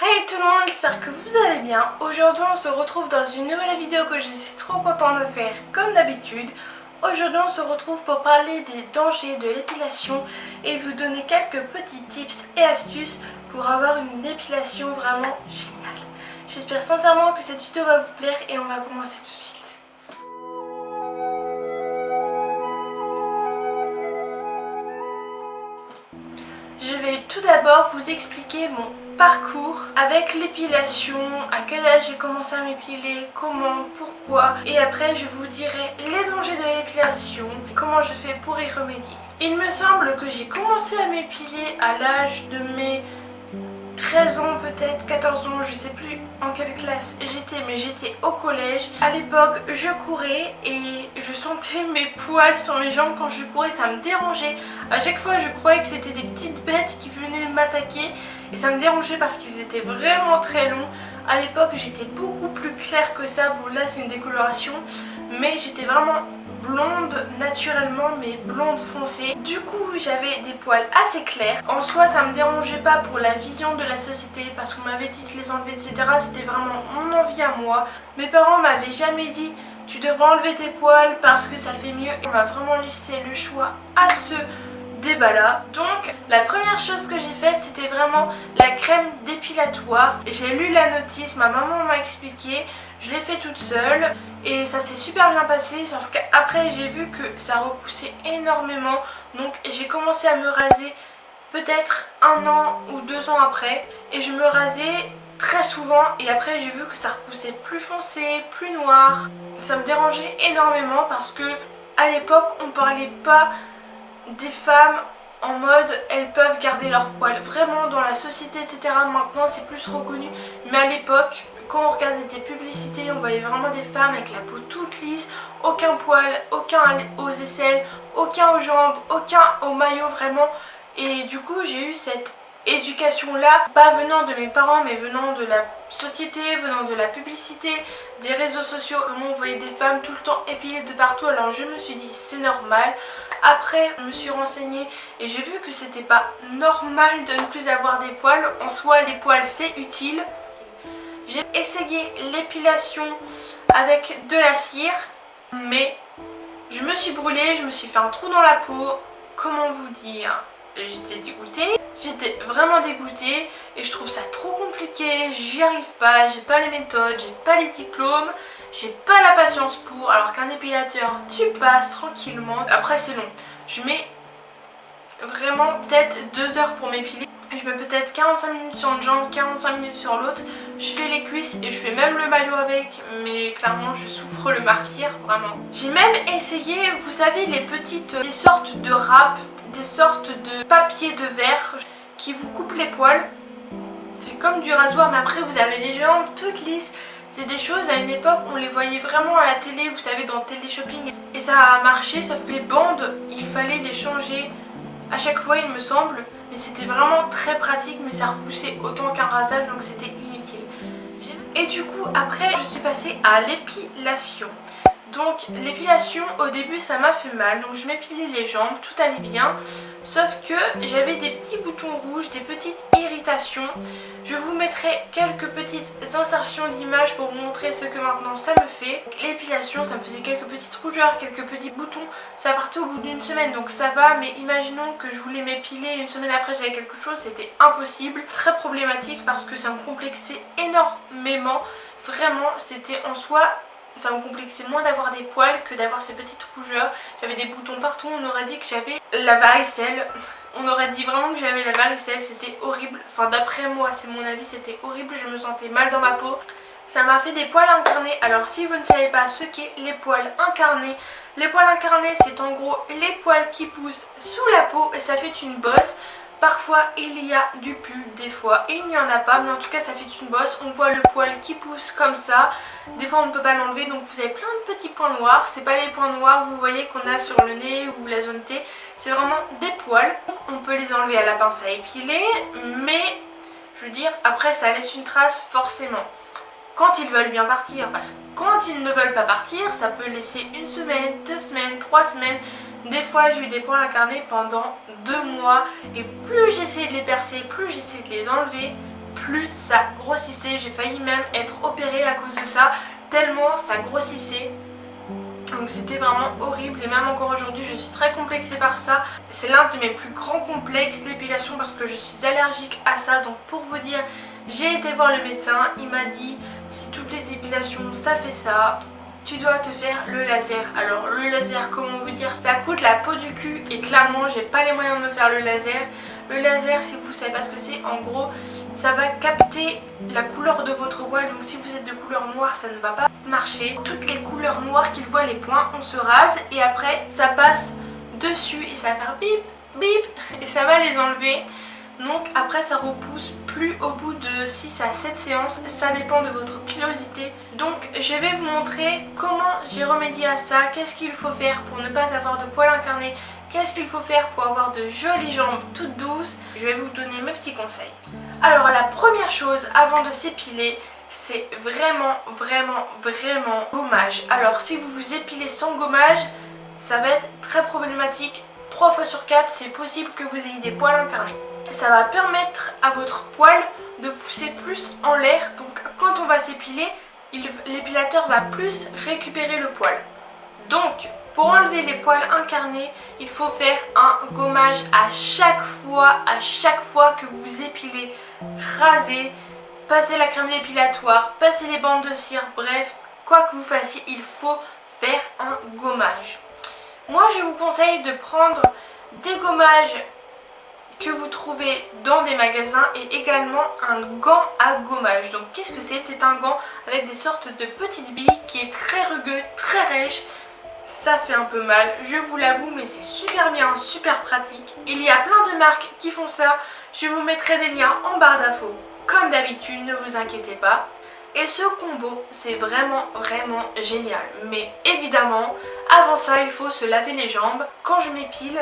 Hey tout le monde, j'espère que vous allez bien. Aujourd'hui on se retrouve dans une nouvelle vidéo que je suis trop contente de faire comme d'habitude. Aujourd'hui on se retrouve pour parler des dangers de l'épilation et vous donner quelques petits tips et astuces pour avoir une épilation vraiment géniale. J'espère sincèrement que cette vidéo va vous plaire et on va commencer tout de suite. Je vais tout d'abord vous expliquer mon parcours avec l'épilation, à quel âge j'ai commencé à m'épiler, comment, pourquoi, et après je vous dirai les dangers de l'épilation, comment je fais pour y remédier. Il me semble que j'ai commencé à m'épiler à l'âge de mes 13 ans peut-être, 14 ans, je sais plus en quelle classe j'étais, mais j'étais au collège. À l'époque, je courais et je sentais mes poils sur mes jambes quand je courais, ça me dérangeait. À chaque fois, je croyais que c'était des petites bêtes qui venaient m'attaquer et ça me dérangeait parce qu'ils étaient vraiment très longs. À l'époque, j'étais beaucoup plus claire que ça. Bon, là, c'est une décoloration, mais j'étais vraiment blonde naturellement, mais blonde foncée. Du coup j'avais des poils assez clairs. En soi ça me dérangeait pas pour la vision de la société parce qu'on m'avait dit de les enlever, etc. C'était vraiment mon envie à moi. Mes parents m'avaient jamais dit tu devrais enlever tes poils parce que ça fait mieux. Et on m'a vraiment laissé le choix à ce débat là. Donc la première chose que j'ai faite c'était vraiment la crème dépilatoire. J'ai lu la notice, ma maman m'a expliqué, je l'ai fait toute seule et ça s'est super bien passé, sauf qu'après j'ai vu que ça repoussait énormément, donc j'ai commencé à me raser peut-être 1 an ou 2 ans après et je me rasais très souvent et après j'ai vu que ça repoussait plus foncé, plus noir. Ça me dérangeait énormément parce que à l'époque on parlait pas des femmes en mode elles peuvent garder leurs poils vraiment dans la société, etc. Maintenant c'est plus reconnu, mais à l'époque quand on regardait des publicités on voyait vraiment des femmes avec la peau toute lisse, aucun poil, aucun aux aisselles, aucun aux jambes, aucun au maillot vraiment. Et du coup j'ai eu cette éducation là, pas venant de mes parents mais venant de la société, venant de la publicité, des réseaux sociaux. Vraiment on voyait des femmes tout le temps épilées de partout, alors je me suis dit c'est normal. Après je me suis renseignée et j'ai vu que c'était pas normal de ne plus avoir des poils. En soi les poils c'est utile. J'ai essayé l'épilation avec de la cire mais je me suis brûlée, je me suis fait un trou dans la peau. Comment vous dire, j'étais dégoûtée. J'étais vraiment dégoûtée et je trouve ça trop compliqué, j'y arrive pas, j'ai pas les méthodes, j'ai pas les diplômes, j'ai pas la patience pour, alors qu'un épilateur tu passes tranquillement. Après c'est long, je mets vraiment peut-être 2 heures pour m'épiler. Je mets peut-être 45 minutes sur une jambe, 45 minutes sur l'autre. Je fais les cuisses et je fais même le maillot avec, mais clairement je souffre le martyre, vraiment. J'ai même essayé, vous savez, les petites, des sortes de râpes, des sortes de papier de verre qui vous coupent les poils. C'est comme du rasoir, mais après vous avez les jambes toutes lisses. C'est des choses, à une époque on les voyait vraiment à la télé, vous savez, dans Télé Shopping. Et ça a marché, sauf que les bandes, il fallait les changer à chaque fois il me semble. Mais c'était vraiment très pratique, mais ça repoussait autant qu'un rasage, donc c'était inutile. Et du coup après je suis passée à l'épilation. Donc l'épilation au début ça m'a fait mal, donc je m'épilais les jambes, tout allait bien. Sauf que j'avais des petits boutons rouges, des petites irritations. Je vous mettrai quelques petites insertions d'images pour vous montrer ce que maintenant ça me fait. L'épilation ça me faisait quelques petites rougeurs, quelques petits boutons. Ça partait au bout d'une semaine donc ça va, mais imaginons que je voulais m'épiler une semaine après j'avais quelque chose, c'était impossible. Très problématique parce que ça me complexait énormément. Vraiment c'était en soi... Ça me complexait moins d'avoir des poils que d'avoir ces petites rougeurs. J'avais des boutons partout, on aurait dit que j'avais la varicelle. On aurait dit vraiment que j'avais la varicelle, c'était horrible. Enfin d'après moi, c'est mon avis, c'était horrible, je me sentais mal dans ma peau. Ça m'a fait des poils incarnés. Alors si vous ne savez pas ce qu'est les poils incarnés c'est en gros les poils qui poussent sous la peau et ça fait une bosse. Parfois il y a du pus, des fois il n'y en a pas, mais en tout cas ça fait une bosse. On voit le poil qui pousse comme ça. Des fois on ne peut pas l'enlever, donc vous avez plein de petits points noirs. C'est pas les points noirs vous voyez qu'on a sur le nez ou la zone T, c'est vraiment des poils. Donc on peut les enlever à la pince à épiler, mais je veux dire après ça laisse une trace forcément. Quand ils veulent bien partir, parce que quand ils ne veulent pas partir, ça peut laisser 1 semaine, 2 semaines, 3 semaines. Des fois j'ai eu des poils incarnés pendant 2 mois et plus j'essayais de les percer, plus j'essayais de les enlever, plus ça grossissait. J'ai failli même être opérée à cause de ça, tellement ça grossissait. Donc c'était vraiment horrible et même encore aujourd'hui je suis très complexée par ça. C'est l'un de mes plus grands complexes, l'épilation, parce que je suis allergique à ça. Donc pour vous dire, j'ai été voir le médecin, il m'a dit si toutes les épilations ça fait ça, tu dois te faire le laser. Alors le laser, comment vous dire, ça coûte la peau du cul et clairement j'ai pas les moyens de me faire le laser. Le laser, si vous savez pas ce que c'est, en gros ça va capter la couleur de votre poil. Donc si vous êtes de couleur noire, ça ne va pas marcher. Toutes les couleurs noires qu'il voit, les points, on se rase et après ça passe dessus et ça va faire bip bip et ça va les enlever. Donc après ça repousse plus au bout de 6 à 7 séances, ça dépend de votre pilosité. Donc je vais vous montrer comment j'ai remédié à ça, qu'est-ce qu'il faut faire pour ne pas avoir de poils incarnés, qu'est-ce qu'il faut faire pour avoir de jolies jambes toutes douces. Je vais vous donner mes petits conseils. Alors la première chose avant de s'épiler, c'est vraiment gommage. Alors si vous vous épilez sans gommage, ça va être très problématique. 3 fois sur 4 c'est possible que vous ayez des poils incarnés. Ça va permettre à votre poil de pousser plus en l'air. Donc quand on va s'épiler, l'épilateur va plus récupérer le poil. Donc pour enlever les poils incarnés, il faut faire un gommage à chaque fois que vous épilez. Raser, passer la crème dépilatoire, passer les bandes de cire, bref, quoi que vous fassiez, il faut faire un gommage. Moi je vous conseille de prendre des gommages que vous trouvez dans des magasins et également un gant à gommage. Donc qu'est-ce que c'est? C'est un gant avec des sortes de petites billes qui est très rugueux, très rêche. Ça fait un peu mal, je vous l'avoue, mais c'est super bien, super pratique. Il y a plein de marques qui font ça. Je vous mettrai des liens en barre d'infos. Comme d'habitude, ne vous inquiétez pas. Et ce combo, c'est vraiment génial. Mais évidemment, avant ça, il faut se laver les jambes. Quand je m'épile,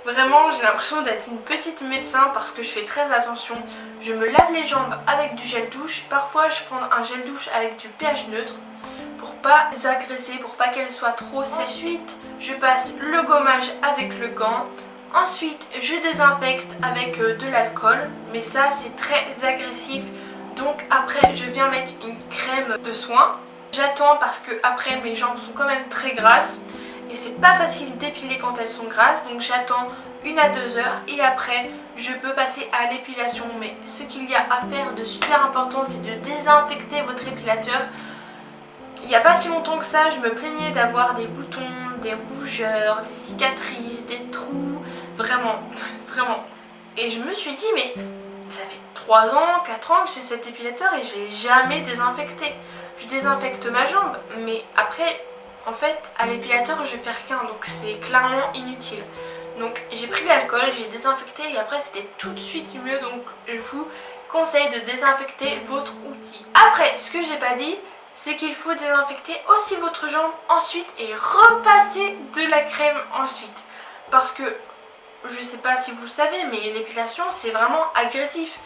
vraiment, j'ai l'impression d'être une petite médecin parce que je fais très attention. Je me lave les jambes avec du gel douche. Parfois, je prends un gel douche avec du pH neutre pour pas les agresser, pour pas qu'elles soient trop sèches. Ensuite, je passe le gommage avec le gant. Ensuite, je désinfecte avec de l'alcool, mais ça c'est très agressif. Donc après, je viens mettre une crème de soin. J'attends parce que après mes jambes sont quand même très grasses et c'est pas facile d'épiler quand elles sont grasses. Donc j'attends 1 à 2 heures et après je peux passer à l'épilation. Mais ce qu'il y a à faire de super important, c'est de désinfecter votre épilateur. Il n'y a pas si longtemps que ça, je me plaignais d'avoir des boutons, des rougeurs, des cicatrices, des trous, vraiment. Et je me suis dit, mais ça fait 3 ans, 4 ans que j'ai cet épilateur et je l'ai jamais désinfecté. Je désinfecte ma jambe, mais après, en fait, à l'épilateur, je fais rien, donc c'est clairement inutile. Donc j'ai pris de l'alcool, j'ai désinfecté et après c'était tout de suite mieux, donc je vous conseille de désinfecter votre outil. Après, ce que j'ai pas dit, c'est qu'il faut désinfecter aussi votre jambe ensuite et repasser de la crème ensuite. Parce que, je sais pas si vous le savez, mais l'épilation c'est vraiment agressif.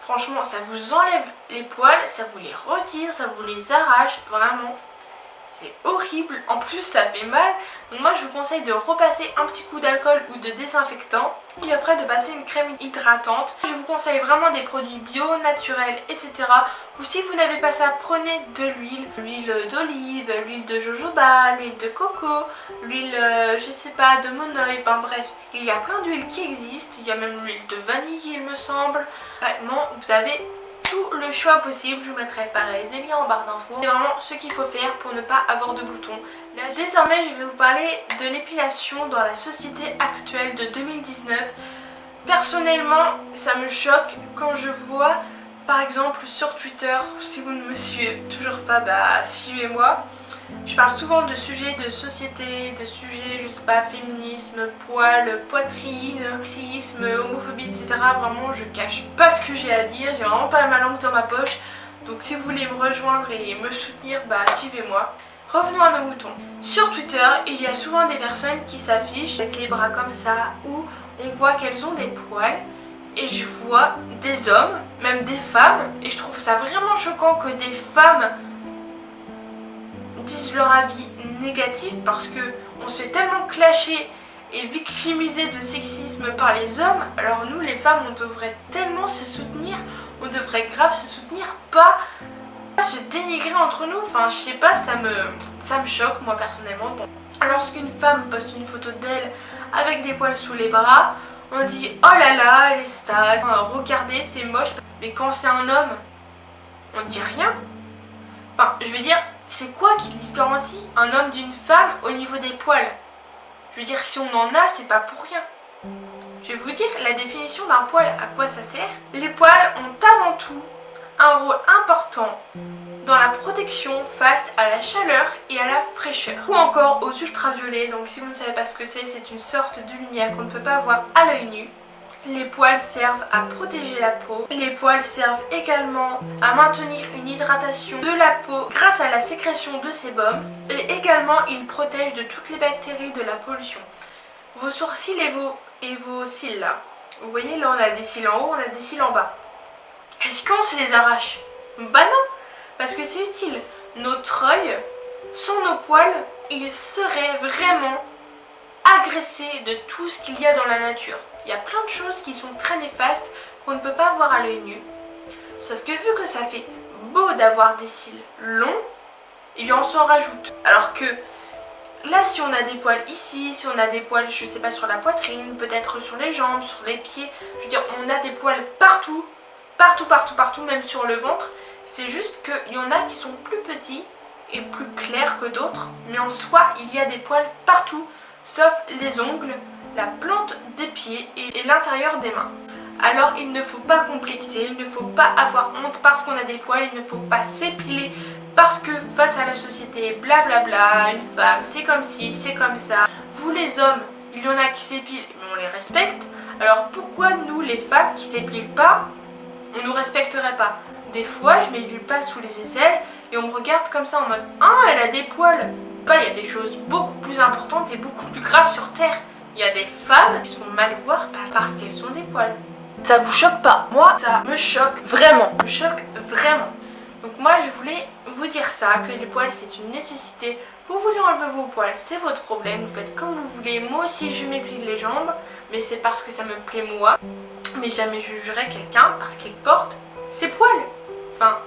Franchement, ça vous enlève les poils, ça vous les retire, ça vous les arrache, vraiment. C'est horrible, en plus ça fait mal. Donc moi je vous conseille de repasser un petit coup d'alcool ou de désinfectant et après de passer une crème hydratante. Je vous conseille vraiment des produits bio, naturels, etc. Ou si vous n'avez pas ça, prenez de l'huile d'olive, l'huile de jojoba, l'huile de coco, l'huile je sais pas de monoï, ben bref, il y a plein d'huiles qui existent. Il y a même l'huile de vanille il me semble. Vraiment vous avez tout le choix possible. Je vous mettrai pareil des liens en barre d'infos. C'est vraiment ce qu'il faut faire pour ne pas avoir de boutons. Là, désormais je vais vous parler de l'épilation dans la société actuelle de 2019. Personnellement ça me choque quand je vois par exemple sur Twitter, si vous ne me suivez toujours pas, bah suivez-moi. Je parle souvent de sujets de société, de sujets, je sais pas, féminisme, poils, poitrine, sexisme, homophobie, etc. Vraiment, je cache pas ce que j'ai à dire, j'ai vraiment pas ma langue dans ma poche. Donc si vous voulez me rejoindre et me soutenir, bah suivez-moi. Revenons à nos moutons. Sur Twitter, il y a souvent des personnes qui s'affichent avec les bras comme ça, où on voit qu'elles ont des poils. Et je vois des hommes, même des femmes, et je trouve ça vraiment choquant que des femmes disent leur avis négatif parce que on se fait tellement clasher et victimiser de sexisme par les hommes. Alors nous les femmes on devrait tellement se soutenir, on devrait grave se soutenir, pas se dénigrer entre nous. Enfin, je sais pas, ça me choque moi personnellement. Lorsqu'une femme poste une photo d'elle avec des poils sous les bras, on dit oh là là, elle est stade, regardez, c'est moche. Mais quand c'est un homme, on dit rien. Enfin, je veux dire, c'est quoi qui différencie un homme d'une femme au niveau des poils? Je veux dire, si on en a, c'est pas pour rien. Je vais vous dire la définition d'un poil, à quoi ça sert. Les poils ont avant tout un rôle important dans la protection face à la chaleur et à la fraîcheur. Ou encore aux ultraviolets, donc si vous ne savez pas ce que c'est une sorte de lumière qu'on ne peut pas voir à l'œil nu. Les poils servent à protéger la peau. Les poils servent également à maintenir une hydratation de la peau grâce à la sécrétion de sébum. Et également, ils protègent de toutes les bactéries de la pollution. Vos sourcils et vos cils là. Vous voyez, là on a des cils en haut, on a des cils en bas. Est-ce qu'on se les arrache? Bah non, parce que c'est utile. Notre œil, sans nos poils, il serait vraiment agressé de tout ce qu'il y a dans la nature. Il y a plein de choses qui sont très néfastes qu'on ne peut pas voir à l'œil nu. Sauf que vu que ça fait beau d'avoir des cils longs, il en s'en rajoute. Alors que là, si on a des poils ici, si on a des poils, je sais pas, sur la poitrine, peut-être sur les jambes, sur les pieds, je veux dire, on a des poils partout, même sur le ventre. C'est juste qu'il y en a qui sont plus petits et plus clairs que d'autres, mais en soi, il y a des poils partout, sauf les ongles, la plante des pieds et l'intérieur des mains. Alors il ne faut pas complexer, il ne faut pas avoir honte parce qu'on a des poils, il ne faut pas s'épiler parce que face à la société, blablabla, une femme c'est comme ci, c'est comme ça. Vous les hommes, il y en a qui s'épilent mais on les respecte. Alors pourquoi nous les femmes qui s'épilent pas, on nous respecterait pas? Des fois je m'épile pas sous les aisselles et on me regarde comme ça en mode ah elle a des poils. Pas, il y a des choses beaucoup plus importantes et beaucoup plus graves sur terre. Il y a des femmes qui se font mal voir parce qu'elles ont des poils. Ça vous choque pas? Moi, ça me choque vraiment. Me choque vraiment. Donc moi, je voulais vous dire ça, que les poils, c'est une nécessité. Vous voulez enlever vos poils, c'est votre problème. Vous faites comme vous voulez. Moi aussi, je m'épile les jambes. Mais c'est parce que ça me plaît moi. Mais jamais je jugerai quelqu'un parce qu'il porte ses poils. Enfin,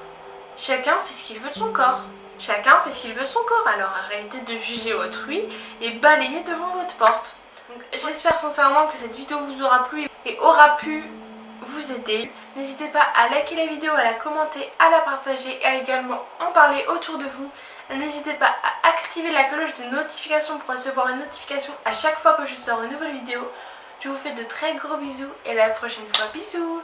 chacun fait ce qu'il veut de son corps. Chacun fait ce qu'il veut de son corps. Alors arrêtez de juger autrui et balayez devant votre porte. J'espère sincèrement que cette vidéo vous aura plu et aura pu vous aider. N'hésitez pas à liker la vidéo, à la commenter, à la partager et à également en parler autour de vous. N'hésitez pas à activer la cloche de notification pour recevoir une notification à chaque fois que je sors une nouvelle vidéo. Je vous fais de très gros bisous et à la prochaine fois. Bisous!